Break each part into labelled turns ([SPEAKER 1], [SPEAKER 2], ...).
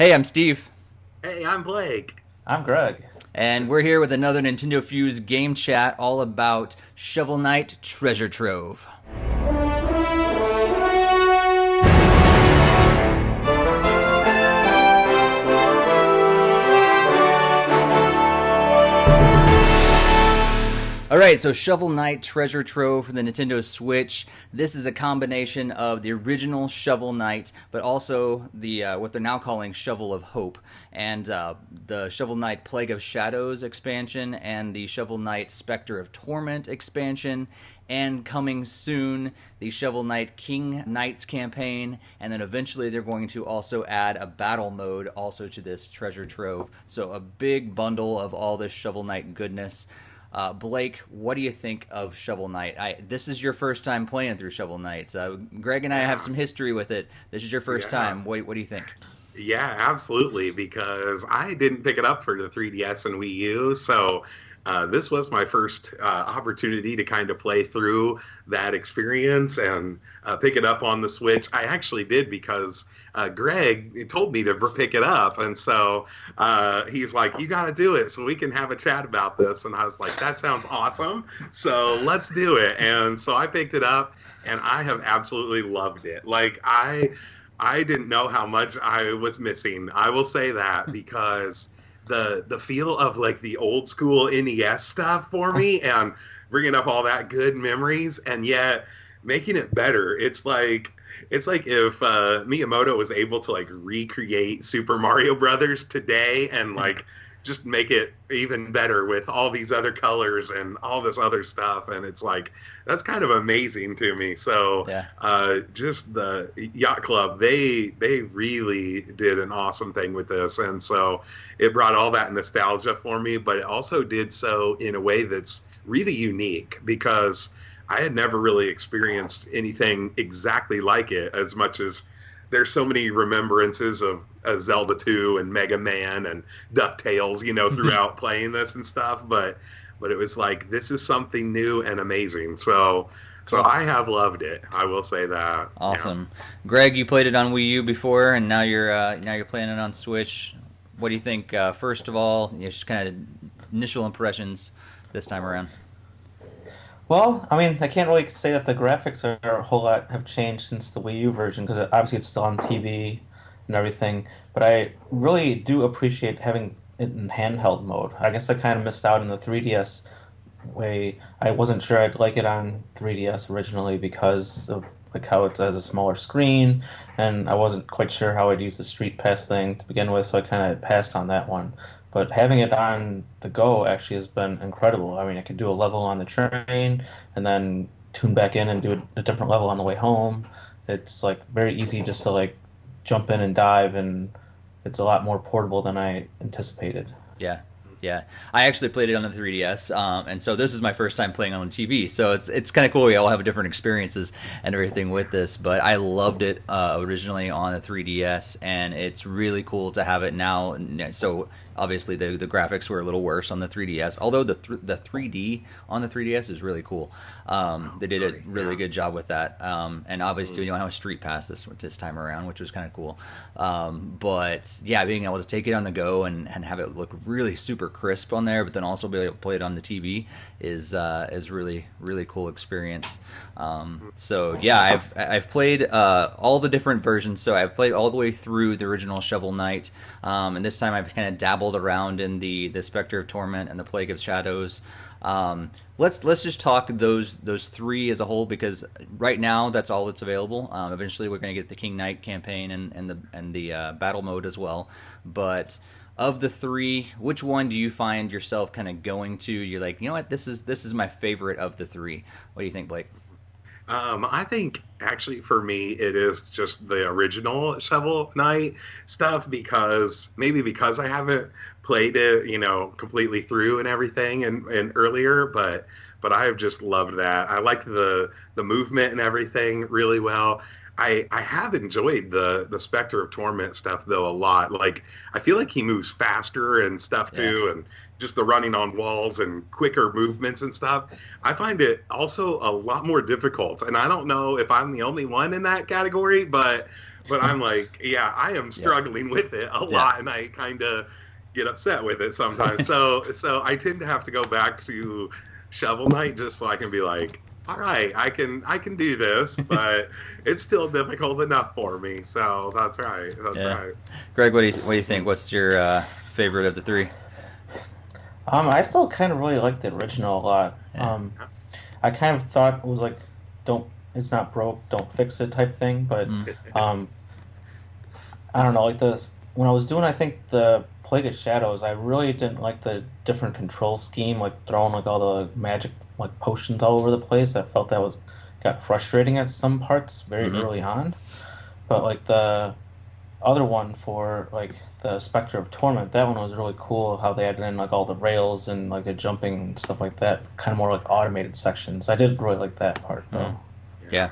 [SPEAKER 1] Hey, I'm Steve,
[SPEAKER 2] Hey, I'm Blake.
[SPEAKER 3] I'm Greg.
[SPEAKER 1] and we're here with another NintendoFuse game chat all about Shovel Knight Treasure Trove. All right, so Shovel Knight Treasure Trove for the Nintendo Switch. This is a combination of the original Shovel Knight, but also the what they're now calling Shovel of Hope, and the Shovel Knight Plague of Shadows expansion, and the Shovel Knight Spectre of Torment expansion, and coming soon, the Shovel Knight King Knights campaign, and then eventually they're going to also add a battle mode also to this treasure trove. So a big bundle of all this Shovel Knight goodness. Blake, what do you think of Shovel Knight? This is your first time playing through Shovel Knight. Greg and I have some history with it. This is your first
[SPEAKER 2] Yeah.
[SPEAKER 1] time. What do you think?
[SPEAKER 2] Yeah, absolutely. Because I didn't pick it up for the 3DS and Wii U, so this was my first opportunity to kind of play through that experience and pick it up on the Switch. I actually did because Greg told me to pick it up, and so he's like, "You got to do it so we can have a chat about this." And I was like, "That sounds awesome! So let's do it." And so I picked it up, and I have absolutely loved it. I didn't know how much I was missing. I will say that because the feel of like the old school NES stuff for me and bringing up all that good memories and yet making it better. It's like if Miyamoto was able to like recreate Super Mario Brothers today and like just make it even better with all these other colors and all this other stuff. And it's like that's kind of amazing to me. So
[SPEAKER 1] Yeah.
[SPEAKER 2] just the Yacht Club, they really did an awesome thing with this, and so it brought all that nostalgia for me. But it also did so in a way that's really unique because I had never really experienced anything exactly like it as much as there's so many remembrances of Zelda 2 and Mega Man and DuckTales, throughout playing this and stuff. But it was like this is something new and amazing. So
[SPEAKER 1] Cool.
[SPEAKER 2] I have loved it. I will say that. Yeah.
[SPEAKER 1] Awesome. Greg, you played it on Wii U before, and now you're playing it on Switch. What do you think? First of all, just kind of initial impressions this time around.
[SPEAKER 3] Well, I mean, I can't really say that the graphics are a whole lot have changed since the Wii U version because obviously it's still on TV and everything. But I really do appreciate having it in handheld mode. I guess I kind of missed out in the 3DS way. I wasn't sure I'd like it on 3DS originally because of like how it has a smaller screen, and I wasn't quite sure how I'd use the Street Pass thing to begin with, so I kind of passed on that one. But having it on the go actually has been incredible. I mean, I could do a level on the train and then tune back in and do a different level on the way home. It's like very easy just to like jump in and dive, and it's a lot more portable than I anticipated.
[SPEAKER 1] Yeah, yeah. I actually played it on the 3DS, and so this is my first time playing on the TV. So it's kind of cool. We all have different experiences and everything with this, but I loved it originally on the 3DS, and it's really cool to have it now. So obviously the graphics were a little worse on the 3DS, although the 3D on the 3DS is really cool. They did a really
[SPEAKER 2] Yeah.
[SPEAKER 1] good job with that, and obviously we don't have a Street Pass this time around, which was kind of cool. But yeah, being able to take it on the go and have it look really super crisp on there, but then also be able to play it on the TV is really cool experience. So yeah, I've played all the different versions. So I've played all the way through the original Shovel Knight, and this time I've kind of dabbled around in the Spectre of Torment and the Plague of Shadows. Let's just talk those three as a whole because right now that's all that's available. Eventually we're going to get the King Knight campaign and the battle mode as well. But of the three, which one do you find yourself kind of going to? You're like, you know what, this is my favorite of the three. What do you think, Blake?
[SPEAKER 2] I think actually for me it is just the original Shovel Knight stuff because maybe because I haven't played it, completely through and everything and earlier, but I have just loved that. I like the movement and everything really well. I have enjoyed the Spectre of Torment stuff though a lot. Like I feel like he moves faster and stuff
[SPEAKER 1] Yeah.
[SPEAKER 2] too, and just the running on walls and quicker movements and stuff. I find it also a lot more difficult, and I don't know if I'm the only one in that category, but I'm like, yeah, I am struggling with it a lot, and I kind of get upset with it sometimes. So I tend to have to go back to Shovel Knight just so I can be like, all right, I can do this, but it's still difficult enough for me. So that's right. That's right.
[SPEAKER 1] Greg, what do you think? What's your favorite of the three?
[SPEAKER 3] I still kind of really like the original a lot.
[SPEAKER 1] Yeah.
[SPEAKER 3] I kind of thought it was like, don't, it's not broke, don't fix it type thing. But I don't know, like when I was doing, I think the Plague of Shadows, I really didn't like the different control scheme, like throwing like all the magic like potions all over the place. I felt that got frustrating at some parts very early on. But like the other one for like the Spectre of Torment, that one was really cool. How they added in like all the rails and like the jumping and stuff like that, kind of more like automated sections. I did really like that part though.
[SPEAKER 1] Yeah.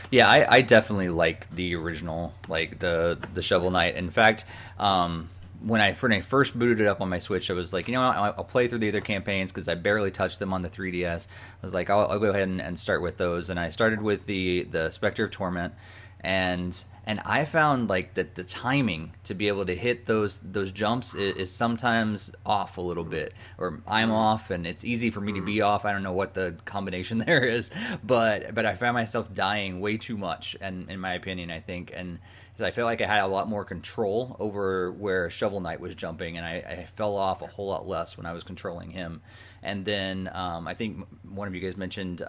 [SPEAKER 1] Yeah, I definitely like the original, like the Shovel Knight. In fact, when I first booted it up on my Switch, I was like, you know what, I'll play through the other campaigns because I barely touched them on the 3DS. I was like, I'll go ahead and start with those. And I started with the Spectre of Torment, and I found like that the timing to be able to hit those jumps is sometimes off a little bit, or I'm off, and it's easy for me to be off. I don't know what the combination there is, but I found myself dying way too much, and in my opinion, I think, and I felt like I had a lot more control over where Shovel Knight was jumping, and I fell off a whole lot less when I was controlling him. And then I think one of you guys mentioned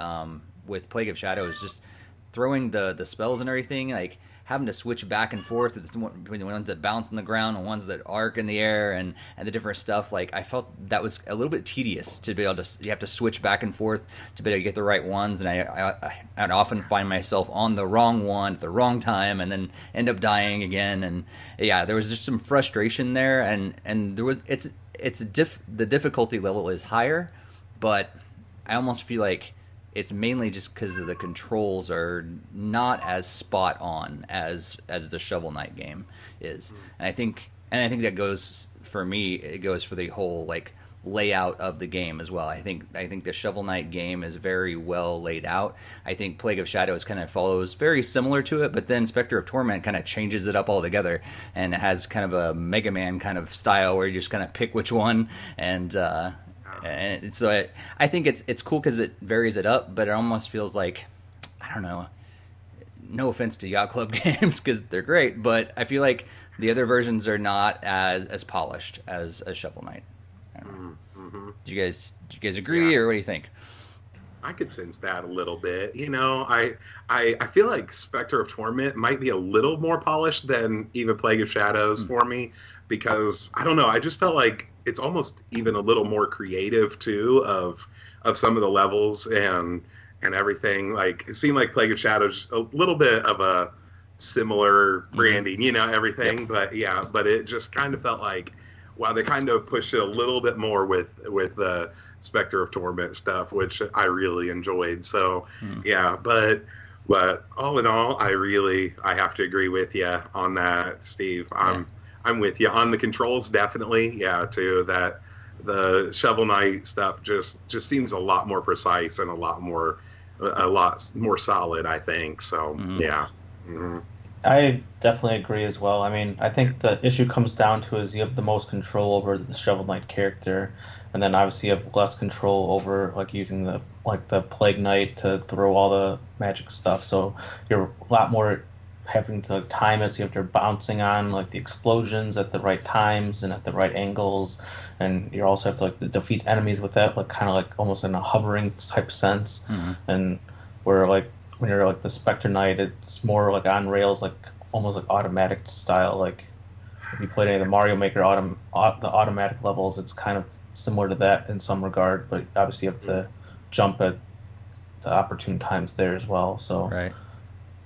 [SPEAKER 1] with Plague of Shadows, just throwing the spells and everything, like having to switch back and forth between the ones that bounce on the ground and ones that arc in the air and the different stuff. Like I felt that was a little bit tedious to be able to, you have to switch back and forth to be able to get the right ones. And I'd often find myself on the wrong one at the wrong time and then end up dying again. And yeah, there was just some frustration there. And there was, the difficulty level is higher, but I almost feel like it's mainly just because the controls are not as spot on as the Shovel Knight game is, and I think that goes for me. It goes for the whole like layout of the game as well. I think the Shovel Knight game is very well laid out. I think Plague of Shadows kind of follows very similar to it, but then Spectre of Torment kind of changes it up altogether, and it has kind of a Mega Man kind of style where you just kind of pick which one and so I think it's cool because it varies it up, but it almost feels like, I don't know, no offense to Yacht Club Games because they're great, but I feel like the other versions are not as polished as Shovel Knight. I don't know. Mm-hmm. Do you guys agree, or what do you think?
[SPEAKER 2] I could sense that a little bit. You know, I feel like Spectre of Torment might be a little more polished than even Plague of Shadows for me, because I don't know, I just felt like it's almost even a little more creative too of some of the levels and everything. Like it seemed like Plague of Shadows a little bit of a similar branding, you know, everything. Yep. But it just kind of felt like, wow, they kind of pushed it a little bit more with the Spectre of Torment stuff, which I really enjoyed. So yeah, but all in all, I have to agree with you on that, Steve. I'm with you on the controls, definitely. Yeah, too. That the Shovel Knight stuff just seems a lot more precise and a lot more solid, I think. So yeah. Mm-hmm.
[SPEAKER 3] I definitely agree as well. I mean, I think the issue comes down to is you have the most control over the Shovel Knight character, and then obviously you have less control over like using the Plague Knight to throw all the magic stuff. So you're a lot more having to time it, so you have to bouncing on like the explosions at the right times and at the right angles, and you also have to like defeat enemies with that, like kind of like almost in a hovering type sense. And where like when you're like the Spectre Knight, it's more like on rails, like almost like automatic style. Like if you played any of the Mario Maker the automatic levels, it's kind of similar to that in some regard, but obviously you have to jump at the opportune times there as well. So
[SPEAKER 1] right.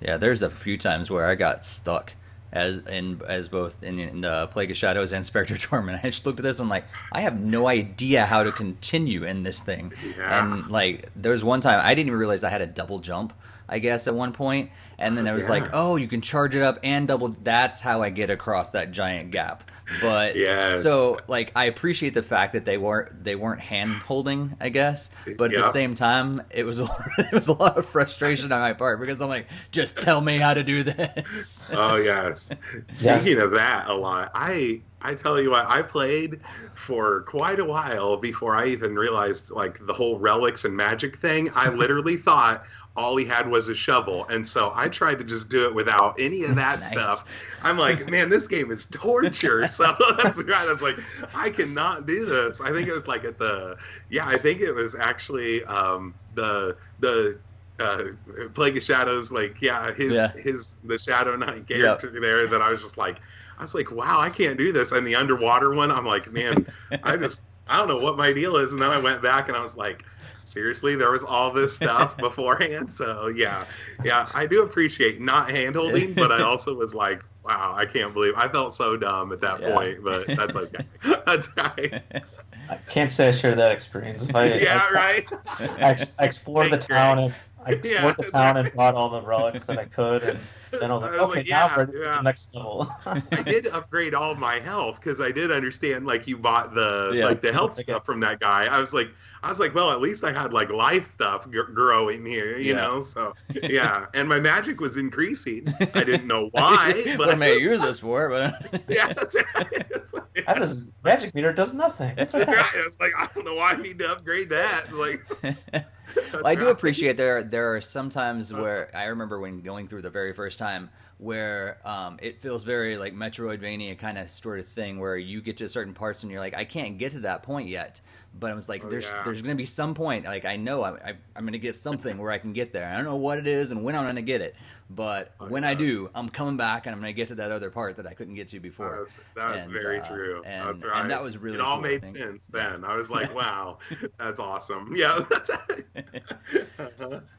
[SPEAKER 1] Yeah, there's a few times where I got stuck as both in Plague of Shadows and Spectre Torment. I just looked at this and I'm like, I have no idea how to continue in this thing. Yeah. And like there was one time I didn't even realize I had a double jump I guess, at one point. And then it was like,
[SPEAKER 2] Yeah.
[SPEAKER 1] oh, you can charge it up and double. That's how I get across that giant gap. But
[SPEAKER 2] Yes.
[SPEAKER 1] so like I appreciate the fact that they weren't hand holding, I guess. But at the
[SPEAKER 2] Yep.
[SPEAKER 1] same time, it was it was a lot of frustration on my part because I'm like, just tell me how to do this.
[SPEAKER 2] Oh yes.
[SPEAKER 3] Yes.
[SPEAKER 2] Speaking of that, a lot. I tell you what, I played for quite a while before I even realized like the whole relics and magic thing. I literally thought all he had was a shovel, and so I tried to just do it without any of that
[SPEAKER 1] Nice.
[SPEAKER 2] stuff. I'm like, man, this game is torture. So that's right. I was like, I cannot do this. I think it was like at the I think it was actually the Plague of Shadows, like his the Shadow Knight character there that I was like, wow, I can't do this. And the underwater one, I'm like, man, I don't know what my deal is. And then I went back and I was like, seriously, there was all this stuff beforehand. So yeah, I do appreciate not hand holding, but I also was like, wow, I can't believe I felt so dumb at that point, but that's okay. That's right.
[SPEAKER 3] I can't say I share that experience.
[SPEAKER 2] Right.
[SPEAKER 3] I explored the
[SPEAKER 2] Thanks,
[SPEAKER 3] town
[SPEAKER 2] Greg.
[SPEAKER 3] and I explored the town and bought all the relics that I could, and then I was like, okay, now we're at the next level.
[SPEAKER 2] I did upgrade all of my health because I did understand like you bought the health stuff from that guy. I was like, well, at least I had like life stuff growing here, you know. So and my magic was increasing. I didn't know why, but
[SPEAKER 1] What I may use this for, but
[SPEAKER 2] yeah, that's right.
[SPEAKER 3] This magic meter does nothing.
[SPEAKER 2] That's right. I was like, I don't know why I need to upgrade that. It's like,
[SPEAKER 1] well, I do appreciate there are some times where I remember when going through the very first time where it feels very like Metroidvania kind of sort of thing where you get to certain parts and you're like, I can't get to that point yet. But I was like, there's going to be some point, like I know I'm going to get something where I can get there. I don't know what it is and when I'm going to get it. But when I do, I'm coming back and I'm going to get to that other part that I couldn't get to before.
[SPEAKER 2] That's very true.
[SPEAKER 1] And,
[SPEAKER 2] that's right.
[SPEAKER 1] And that was really
[SPEAKER 2] It all
[SPEAKER 1] cool,
[SPEAKER 2] made sense then. I was like, wow, that's awesome. Yeah.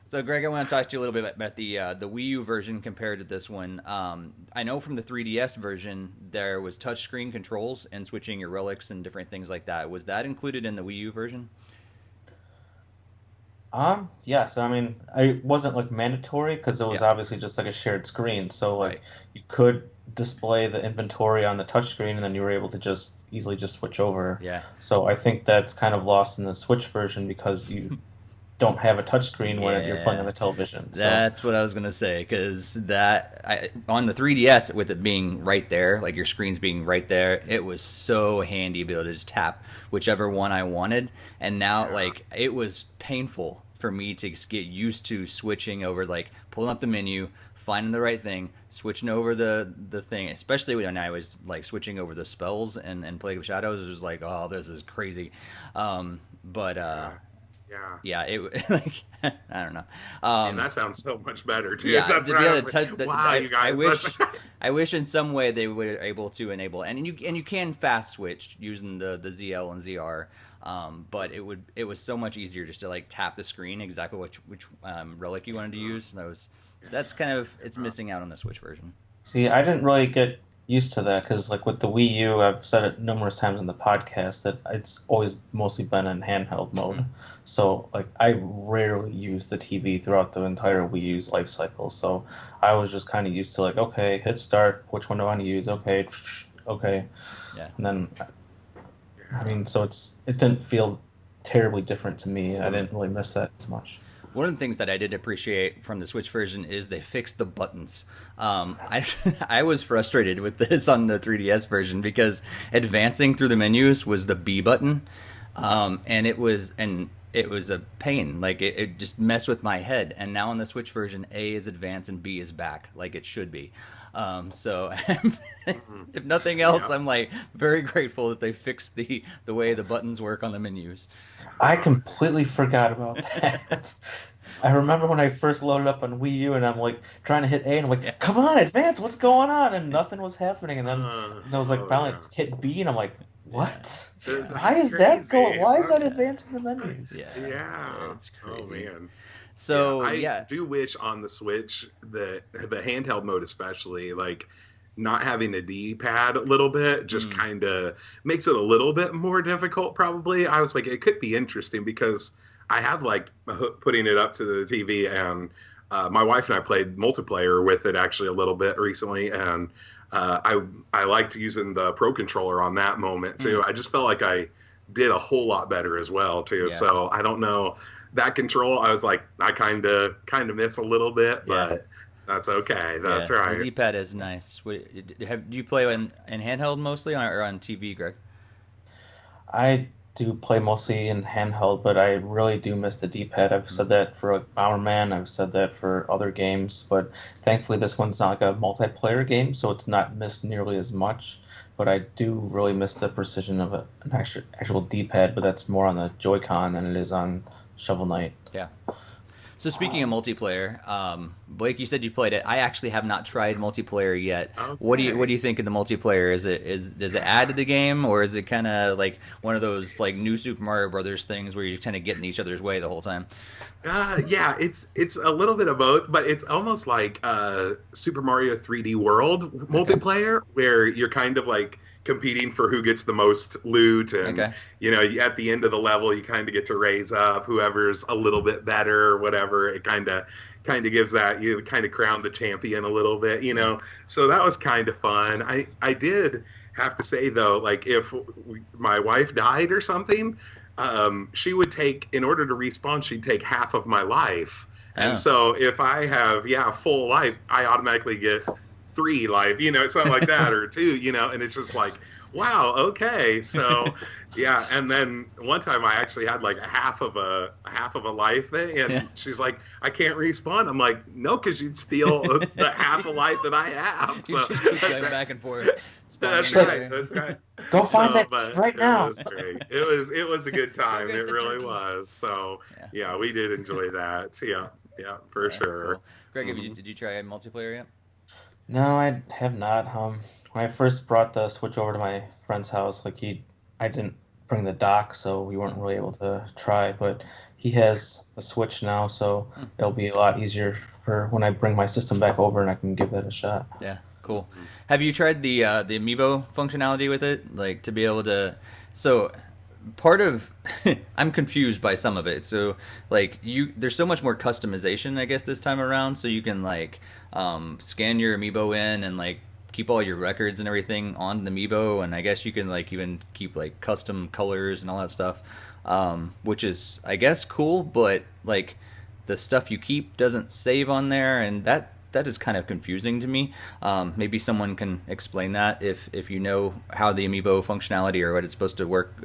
[SPEAKER 1] So, Greg, I want to talk to you a little bit about the Wii U version compared to this one. I know from the 3DS version there was touchscreen controls and switching your relics and different things like that. Was that included in the Wii U version?
[SPEAKER 3] Yes. I mean, it wasn't like mandatory because it was obviously just like a shared screen. So like you could display the inventory on the touchscreen and then you were able to just easily just switch over.
[SPEAKER 1] Yeah.
[SPEAKER 3] So I think that's kind of lost in the Switch version because you don't have a touchscreen when you're playing on the television. So.
[SPEAKER 1] That's what I was gonna say because on the 3DS with it being right there, like your screen's being right there, it was so handy to be able to just tap whichever one I wanted. And now like it was painful for me to get used to switching over, like pulling up the menu, finding the right thing, switching over the thing, especially when I was like switching over the spells and Plague of Shadows. It was like, oh, this is crazy. Yeah, it like I don't know.
[SPEAKER 2] And that sounds so much better too.
[SPEAKER 1] Yeah,
[SPEAKER 2] That's
[SPEAKER 1] to
[SPEAKER 2] right.
[SPEAKER 1] be able to touch.
[SPEAKER 2] Wow, you guys.
[SPEAKER 1] I wish in some way they were able to enable, and you can fast switch using the ZL and ZR. But it was so much easier just to like tap the screen exactly which relic you wanted to use. That's kind of it's missing out on the Switch version.
[SPEAKER 3] See, I didn't really get used to that because like with the Wii U, I've said it numerous times in the podcast that it's always mostly been in handheld mode. Mm-hmm. So like I rarely use the TV throughout the entire Wii U's life cycle. So I was just kind of used to like, okay, hit start. Which one do I want to use? Okay,
[SPEAKER 1] Yeah.
[SPEAKER 3] And then I mean, so it didn't feel terribly different to me. I didn't really miss that as much.
[SPEAKER 1] One of the things that I did appreciate from the Switch version is they fixed the buttons. I was frustrated with this on the 3DS version because advancing through the menus was the B button, and it was a pain. Like it just messed with my head. And now on the Switch version, A is advance and B is back, like it should be. So if nothing else, I'm like very grateful that they fixed the way the buttons work on the menus.
[SPEAKER 3] I completely forgot about that. I remember when I first loaded up on Wii U and I'm like trying to hit A and I'm like, come on, advance, what's going on? And nothing was happening. And then I was like, finally hit B and I'm like, what? Why is that going? Why is that advancing the menus?
[SPEAKER 2] Yeah.
[SPEAKER 1] It's crazy.
[SPEAKER 2] Oh man.
[SPEAKER 1] So
[SPEAKER 2] I do wish on the Switch the handheld mode especially, like not having a D-pad a little bit just kind of makes it a little bit more difficult probably. I was like, it could be interesting because I have like putting it up to the TV and my wife and I played multiplayer with it actually a little bit recently, and I liked using the Pro Controller on that moment too. I just felt like I did a whole lot better as well too.
[SPEAKER 1] Yeah.
[SPEAKER 2] So I don't know, that control, I was like, I kind of miss a little bit, but that's okay. That's right.
[SPEAKER 1] The D-pad is nice. Do you play in handheld mostly or on TV, Greg?
[SPEAKER 3] I do play mostly in handheld, but I really do miss the D-pad. I've said that for like Bomberman, I've said that for other games, but thankfully this one's not like a multiplayer game, so it's not missed nearly as much. But I do really miss the precision of an actual D-pad, but that's more on the Joy-Con than it is on Shovel Knight.
[SPEAKER 1] Yeah. So speaking of multiplayer, Blake, you said you played it. I actually have not tried multiplayer yet.
[SPEAKER 2] Okay.
[SPEAKER 1] What do you think of the multiplayer? Does it add to the game, or is it kind of like one of those like new Super Mario Brothers things where you kind of get in each other's way the whole time?
[SPEAKER 2] Yeah, it's a little bit of both, but it's almost like Super Mario 3D World multiplayer, where you're kind of like competing for who gets the most loot, and you know, at the end of the level you kind of get to raise up whoever's a little bit better or whatever. It kind of gives that, you kind of crown the champion a little bit, you know. So that was kind of fun. I did have to say though, like if my wife died or something, she would take, in order to respawn, she'd take half of my life. And so if I have full life, I automatically get 3 life, you know, something like that, or 2, you know, and it's just like, wow, okay. So yeah, and then one time I actually had like a half of a life thing, and she's like, I can't respawn. I'm like, no, because you'd steal the half a life that I have. So
[SPEAKER 1] going back and forth.
[SPEAKER 2] That's right. That's right.
[SPEAKER 3] Go find that right now.
[SPEAKER 2] It was great. It was a good time. It really was. So yeah, we did enjoy that. Yeah, for sure.
[SPEAKER 1] Cool. Greg, did you try multiplayer yet?
[SPEAKER 3] No, I have not. When I first brought the Switch over to my friend's house, like I didn't bring the dock, so we weren't really able to try. But he has a Switch now, so it'll be a lot easier for when I bring my system back over and I can give that a shot.
[SPEAKER 1] Yeah, cool. Have you tried the amiibo functionality with it, like to be able to? So part of I'm confused by some of it. So like there's so much more customization, I guess, this time around. So you can like scan your amiibo in and like keep all your records and everything on the amiibo, and I guess you can like even keep like custom colors and all that stuff, which is I guess cool, but like the stuff you keep doesn't save on there, and that is kind of confusing to me. Maybe someone can explain that if you know how the amiibo functionality or what it's supposed to work.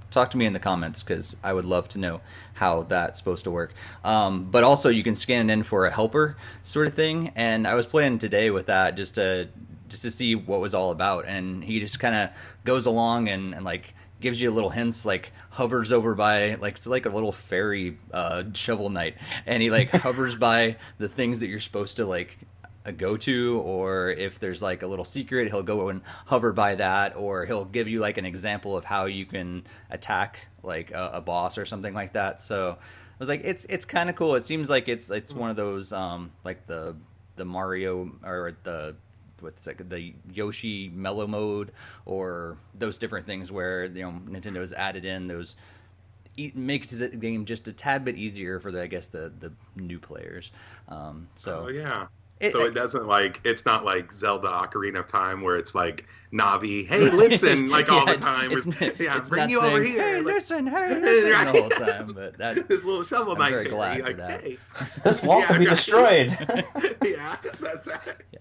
[SPEAKER 1] Talk to me in the comments, because I would love to know how that's supposed to work. But also you can scan it in for a helper sort of thing, and I was playing today with that just to see what was all about, and he just kind of goes along and like gives you little hints, like hovers over by, like it's like a little fairy Shovel Knight, and he like hovers by the things that you're supposed to like go to, or if there's like a little secret, he'll go and hover by that, or he'll give you like an example of how you can attack like a boss or something like that. So I was like, it's kind of cool. It seems like it's one of those like the Mario or the Yoshi mellow mode, or those different things where, you know, Nintendo's added in those, makes the game just a tad bit easier for the new players. So
[SPEAKER 2] it doesn't like, it's not like Zelda Ocarina of Time where it's like Navi, hey, listen, like all the time.
[SPEAKER 1] It's
[SPEAKER 2] bring you
[SPEAKER 1] saying,
[SPEAKER 2] over here.
[SPEAKER 1] Hey,
[SPEAKER 2] like,
[SPEAKER 1] listen, the whole time. But
[SPEAKER 2] this little Shovel Knight,
[SPEAKER 1] I'm very glad for
[SPEAKER 2] like,
[SPEAKER 1] that.
[SPEAKER 2] hey.
[SPEAKER 3] This wall can be destroyed.
[SPEAKER 2] Yeah, that's right. Yeah.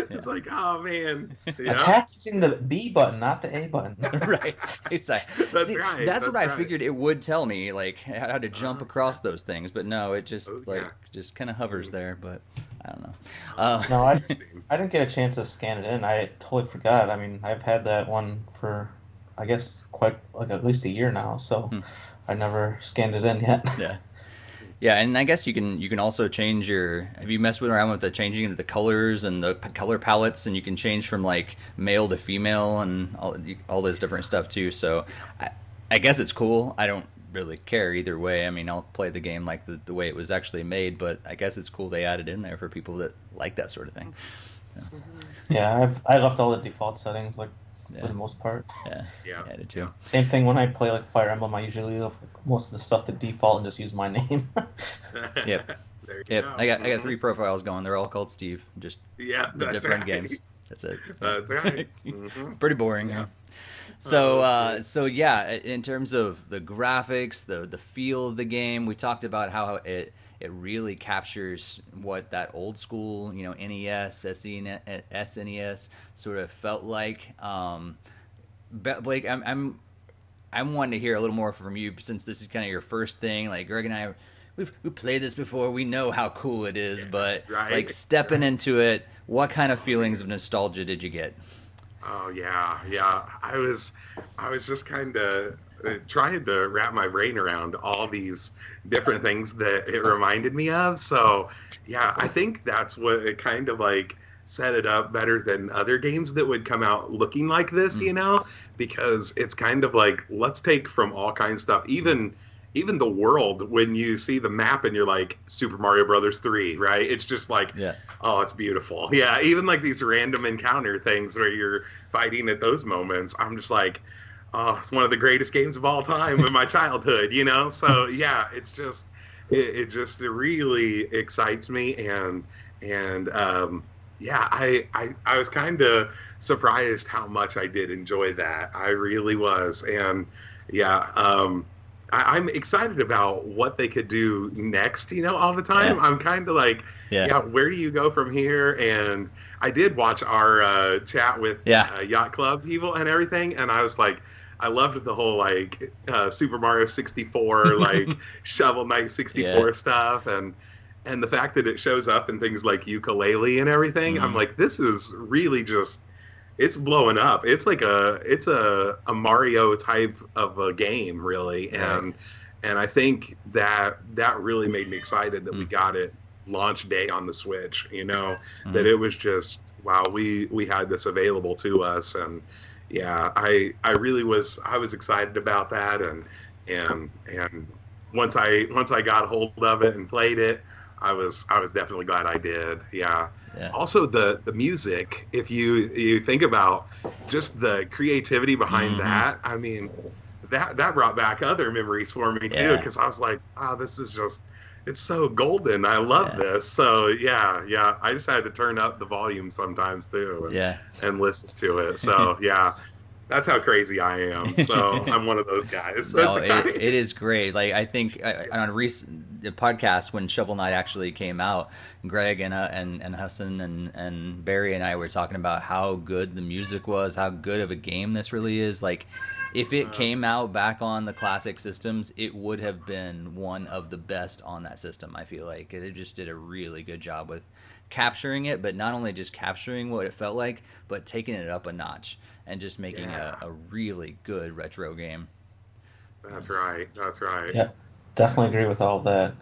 [SPEAKER 2] It's like, oh man,
[SPEAKER 3] attack using the B button, not the A button.
[SPEAKER 1] Right, exactly.
[SPEAKER 2] That's right.
[SPEAKER 1] That's what I figured it would tell me, like how to jump across those things. But no, it just just kind of hovers there. But I don't know.
[SPEAKER 3] No, I didn't get a chance to scan it in. I totally forgot. I mean, I've had that one for, I guess, quite like at least a year now. So I never scanned it in yet.
[SPEAKER 1] Yeah. Yeah, and I guess you can also change your. Have you messed around with the changing of the colors and the color palettes, and you can change from like male to female and all this different stuff too. So I guess it's cool. I don't really care either way. I mean, I'll play the game like the way it was actually made, but I guess it's cool they added in there for people that like that sort of thing. So.
[SPEAKER 3] Yeah, I left all the default settings like for the most part.
[SPEAKER 1] Yeah, I did too.
[SPEAKER 3] Same thing when I play like Fire Emblem. I usually leave most of the stuff to default and just use my name.
[SPEAKER 1] Yep.
[SPEAKER 2] There
[SPEAKER 1] Yep,
[SPEAKER 2] Yeah.
[SPEAKER 1] I got 3 profiles going. They're all called Steve. Just
[SPEAKER 2] Yeah,
[SPEAKER 1] the
[SPEAKER 2] that's
[SPEAKER 1] different
[SPEAKER 2] right.
[SPEAKER 1] games. That's it.
[SPEAKER 2] That's right. Hmm.
[SPEAKER 1] Pretty boring.
[SPEAKER 2] Yeah.
[SPEAKER 1] Huh? So,
[SPEAKER 2] Cool.
[SPEAKER 1] so yeah, in terms of the graphics, the feel of the game, we talked about how it really captures what that old school, NES, SNES sort of felt like. Blake, I'm wanting to hear a little more from you since this is kind of your first thing. Like Greg and I, we played this before. We know how cool it is, but
[SPEAKER 2] Right.
[SPEAKER 1] like stepping into it, what kind of feelings of nostalgia did you get?
[SPEAKER 2] Oh yeah, yeah. I was just kind of trying to wrap my brain around all these different things that it reminded me of. So yeah, I think that's what it kind of like set it up better than other games that would come out looking like this, because it's kind of like let's take from all kinds of stuff, even the world. When you see the map and you're like Super Mario Brothers 3, right? It's just like,
[SPEAKER 1] Yeah.
[SPEAKER 2] oh, it's beautiful. Yeah, even like these random encounter things where you're fighting at those moments, I'm just like, oh, it's one of the greatest games of all time in my childhood. So yeah, it's just it really excites me, and yeah, I was kind of surprised how much I did enjoy that. I really was, and yeah, I'm excited about what they could do next, all the time.
[SPEAKER 1] Yeah.
[SPEAKER 2] I'm kind of like, yeah, where do you go from here? And I did watch our chat with Yacht Club people and everything, and I was like, I loved the whole like Super Mario 64, like Shovel Knight 64 stuff, and the fact that it shows up in things like Ukulele and everything. I'm like, this is really just, it's blowing up. It's like it's a Mario type of a game, really. And I think that really made me excited that we got it launch day on the Switch, that it was just, wow, we had this available to us. And yeah, I was excited about that. And once I got hold of it and played it, I was definitely glad I did. Yeah. Also, the music, if you think about just the creativity behind that, I mean, that brought back other memories for me too, because I was like, wow, this is just, it's so golden. I love this. So yeah, I just had to turn up the volume sometimes too, and listen to it. So yeah. That's how crazy I am. So I'm one of those guys. So
[SPEAKER 1] no, it is great. Like I think on a recent podcast when Shovel Knight actually came out, Greg and Hassan and Barry and I were talking about how good the music was, how good of a game this really is. Like if it came out back on the classic systems, it would have been one of the best on that system. I feel like they just did a really good job with capturing it, but not only just capturing what it felt like, but taking it up a notch and just making a really good retro game.
[SPEAKER 2] That's right.
[SPEAKER 3] Yeah, definitely agree with all of that.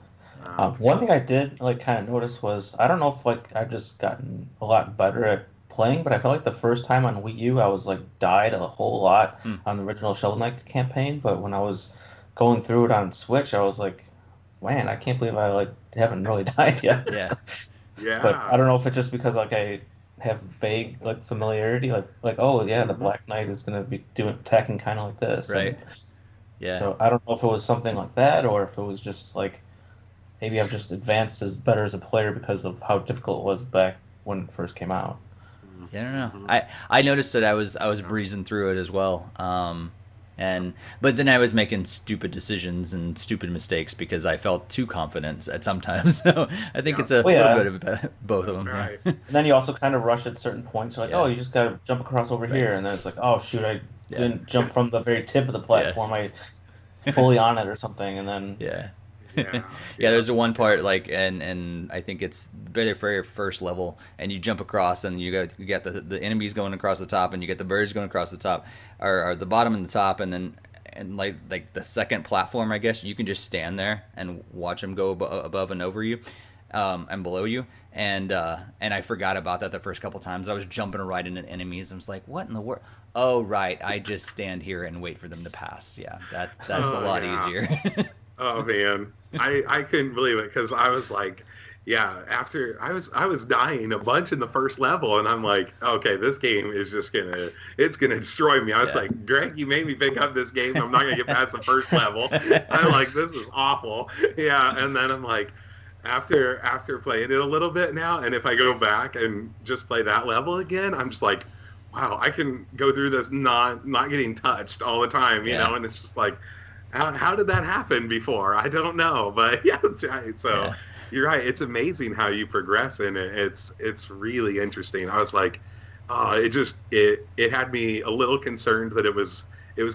[SPEAKER 3] One thing I did like kind of notice was, I don't know if like I've just gotten a lot better at playing, but I felt like the first time on Wii U I was like died a whole lot on the original Shovel Knight campaign, but when I was going through it on Switch, I was like, man, I can't believe I like haven't really died yet.
[SPEAKER 2] Yeah.
[SPEAKER 3] But I don't know if it's just because like I have vague like familiarity, like oh yeah, the Black Knight is gonna be attacking kind of like this,
[SPEAKER 1] right?
[SPEAKER 3] And so I don't know if it was something like that, or if it was just like maybe I've just advanced as better as a player because of how difficult it was back when it first came out.
[SPEAKER 1] Yeah, I don't know. I noticed that I was breezing through it as well. But then I was making stupid decisions and stupid mistakes because I felt too confident at sometimes. So I think it's a little bit of both of them.
[SPEAKER 2] Right.
[SPEAKER 3] And then you also kind of rush at certain points. You're like, oh, you just got to jump across over here. And then it's like, oh, shoot, I didn't jump from the very tip of the platform. I fully on it or something. And then...
[SPEAKER 1] Yeah, there's a one part like, and I think it's the very first level, and you jump across, and you get the enemies going across the top, and you get the birds going across the top, or the bottom and the top, and then like the second platform, I guess you can just stand there and watch them go above and over you, and below you, and I forgot about that the first couple times. I was jumping right into enemies. I was like, what in the world? Oh right, I just stand here and wait for them to pass. Yeah, that's a lot easier.
[SPEAKER 2] Oh man, I couldn't believe it because I was like, after I was dying a bunch in the first level, and I'm like, okay, this game is just gonna destroy me. I was like, Greg, you made me pick up this game. I'm not gonna get past the first level. I'm like, this is awful. Yeah, and then I'm like, after playing it a little bit now, and if I go back and just play that level again, I'm just like, wow, I can go through this not getting touched all the time, you know, and it's just like, how did that happen before? I don't know, but yeah, that's right. So you're right. It's amazing how you progress in it. It's really interesting. I was like, it had me a little concerned that it was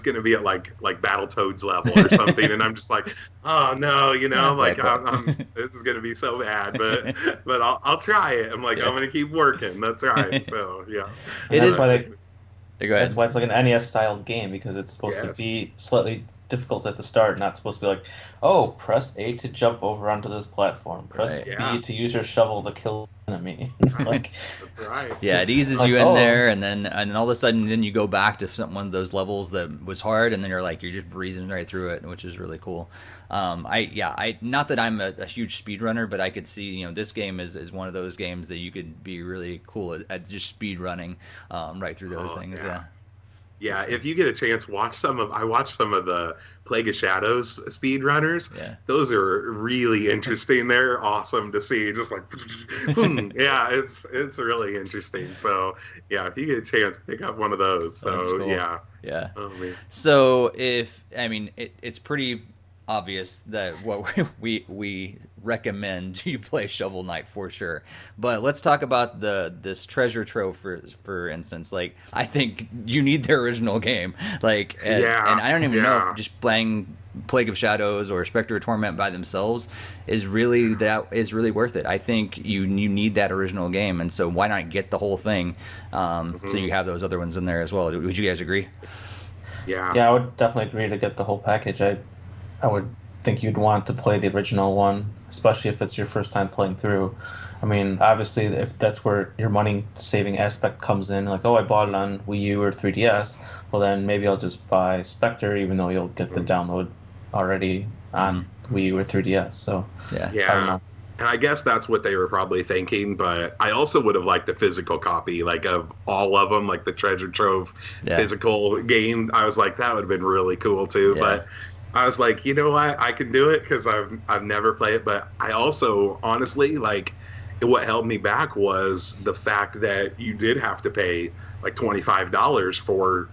[SPEAKER 2] going to be at like Battletoads level or something, and I'm just like, oh no, you know, like this is going to be so bad, but I'll try it. I'm like, I'm going to keep working. That's right. So yeah,
[SPEAKER 3] that's why it's like an NES styled game, because it's supposed to be slightly difficult at the start, not supposed to be like, oh, press A to jump over onto this platform, press B to use your shovel to kill enemy. Like,
[SPEAKER 2] that's right.
[SPEAKER 1] Yeah, it eases you in there, and all of a sudden, then you go back to one of those levels that was hard, and then you're just breezing right through it, which is really cool. I not that I'm a huge speedrunner, but I could see, this game is one of those games that you could be really cool at just speed running right through those things.
[SPEAKER 2] Yeah, if you get a chance, I watched some of the Plague of Shadows speedrunners.
[SPEAKER 1] Yeah.
[SPEAKER 2] Those are really interesting. They're awesome to see. Just like, yeah, it's really interesting. So, yeah, if you get a chance, pick up one of those. So,
[SPEAKER 1] cool.
[SPEAKER 2] Yeah.
[SPEAKER 1] Oh, man. So, it's pretty obvious that what we recommend you play Shovel Knight for sure, but let's talk about this treasure trove for instance. Like, I think you need the original game, like, and I don't even know if just playing Plague of Shadows or Spectre of Torment by themselves is really worth it. I think you need that original game, and so why not get the whole thing, so you have those other ones in there as well. Would you guys agree?
[SPEAKER 3] Yeah, I would definitely agree to get the whole package. I would think you'd want to play the original one, especially if it's your first time playing through. I mean, obviously, if that's where your money saving aspect comes in, like, oh, I bought it on Wii U or 3DS, well, then maybe I'll just buy Spectre, even though you'll get the download already on Wii U or 3DS. So, I don't know.
[SPEAKER 2] And I guess that's what they were probably thinking, but I also would have liked a physical copy, like, of all of them, like the Treasure Trove physical game. I was like, that would have been really cool too, but I was like, you know what, I can do it because I've never played it. But I also, honestly, like, what held me back was the fact that you did have to pay like $25 for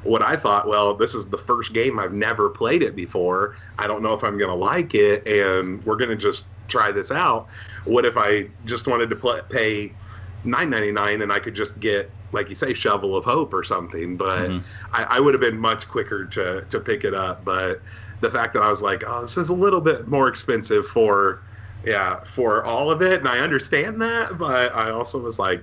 [SPEAKER 2] what I thought, well, this is the first game, I've never played it before, I don't know if I'm going to like it, and we're going to just try this out. What if I just wanted to pay $9.99 and I could just get, like you say, Shovel of Hope or something? But I would have been much quicker to pick it up. But the fact that I was like, oh, this is a little bit more expensive for all of it, and I understand that, but I also was like,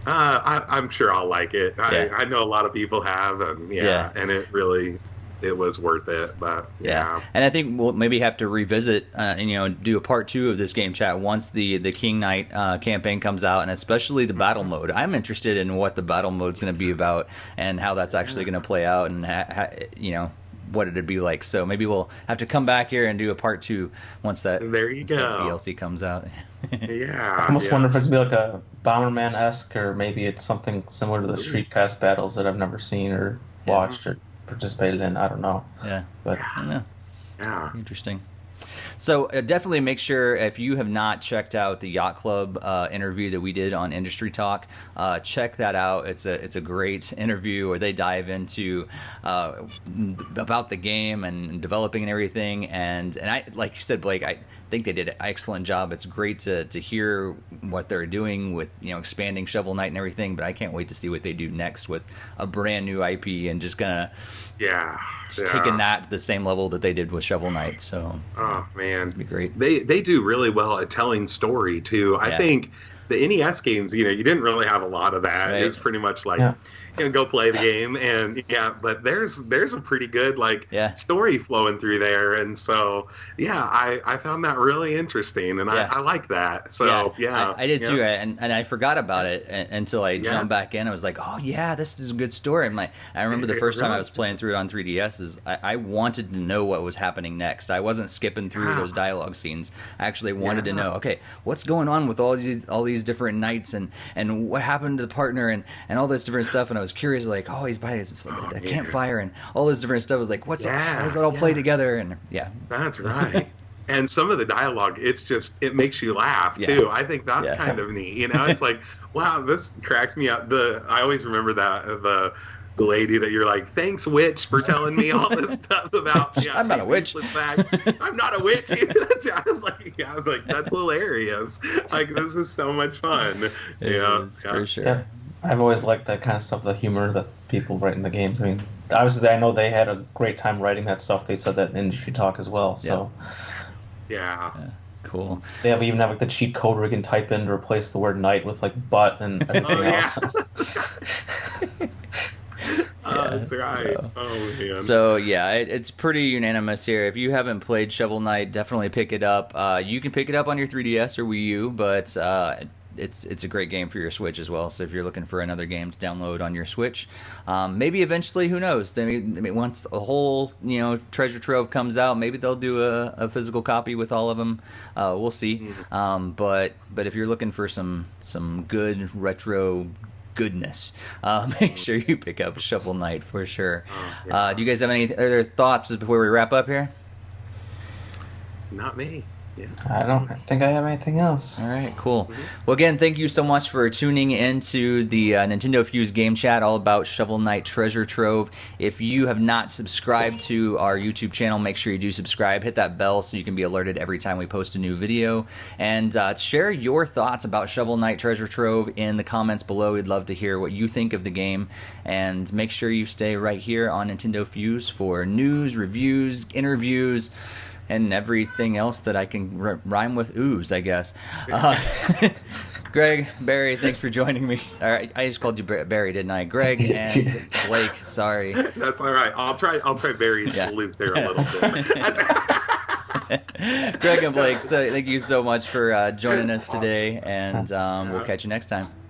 [SPEAKER 2] I'm sure I'll like it. I know a lot of people have, and and it was worth it. But
[SPEAKER 1] and I think we'll maybe have to revisit and do a part 2 of this game chat once the King Knight campaign comes out, and especially the battle mode. I'm interested in what the battle mode's going to be about and how that's actually going to play out, and what it'd be like. So maybe we'll have to come back here and do a part 2 once that DLC comes out.
[SPEAKER 3] I almost wonder if it's gonna be like a Bomberman-esque, or maybe it's something similar to the Street Pass battles that I've never seen or watched or participated in. I don't know. But
[SPEAKER 1] I don't know. Interesting. So definitely make sure, if you have not checked out the Yacht Club interview that we did on Industry Talk, check that out. It's a great interview where they dive into about the game and developing and everything. And I, like you said, Blake, I think they did an excellent job. It's great to hear what they're doing with expanding Shovel Knight and everything. But I can't wait to see what they do next with a brand new IP and just gonna taking that to the same level that they did with Shovel Knight. So
[SPEAKER 2] it'd
[SPEAKER 1] be great.
[SPEAKER 2] They do really well at telling story too. I think the NES games, you didn't really have a lot of that. Right. It was pretty much like go play the game, and but there's a pretty good story flowing through there, and so I found that really interesting, and I like that. So
[SPEAKER 1] I did too, and I forgot about it until I jumped back in. I was like, oh yeah, this is a good story. And I remember the first time I was playing through it on 3DS, I wanted to know what was happening next. I wasn't skipping through those dialogue scenes. I actually wanted to know, okay, what's going on with all these different knights, and what happened to the partner, and all this different stuff. And I was curious, like, oh, he's by a campfire and all this different stuff. I was like, how does it all play together? And
[SPEAKER 2] that's right. And some of the dialogue, it makes you laugh too. I think that's kind of neat. It's like, wow, this cracks me up. I always remember that the lady that you're like, thanks, witch, for telling me all this stuff about.
[SPEAKER 1] I'm not a witch.
[SPEAKER 2] I'm not a witch. I was like, that's hilarious. Like, this is so much fun.
[SPEAKER 1] For sure.
[SPEAKER 3] Yeah. I've always liked that kind of stuff, the humor that people write in the games. I mean, obviously, I know they had a great time writing that stuff. They said that in industry talk as well. So,
[SPEAKER 2] yeah.
[SPEAKER 1] Cool.
[SPEAKER 3] They even have like the cheat code where you can type in to replace the word night with like butt and everything else.
[SPEAKER 2] That's right. Oh man.
[SPEAKER 1] So yeah, it's pretty unanimous here. If you haven't played Shovel Knight, definitely pick it up. You can pick it up on your 3DS or Wii U, but it's a great game for your Switch as well. So if you're looking for another game to download on your Switch, maybe eventually, who knows? Maybe once a whole treasure trove comes out, maybe they'll do a physical copy with all of them. We'll see. But if you're looking for some good retro goodness, make sure you pick up Shovel Knight for sure. Do you guys have any other thoughts before we wrap up here?
[SPEAKER 2] Not me. Yeah.
[SPEAKER 3] I don't think I have anything else.
[SPEAKER 1] All right, cool. Well, again, thank you so much for tuning into the NintendoFuse Game Chat, all about Shovel Knight Treasure Trove. If you have not subscribed to our YouTube channel, make sure you do subscribe. Hit that bell so you can be alerted every time we post a new video. And share your thoughts about Shovel Knight Treasure Trove in the comments below. We'd love to hear what you think of the game. And make sure you stay right here on NintendoFuse for news, reviews, interviews, and everything else that I can rhyme with ooze, I guess. Greg, Barry, thanks for joining me. All right, I just called you Barry, didn't I? Greg and Blake, sorry.
[SPEAKER 2] That's all right. I'll try Barry's salute there a little bit.
[SPEAKER 1] Greg and Blake, so thank you so much for joining us today, and we'll catch you next time.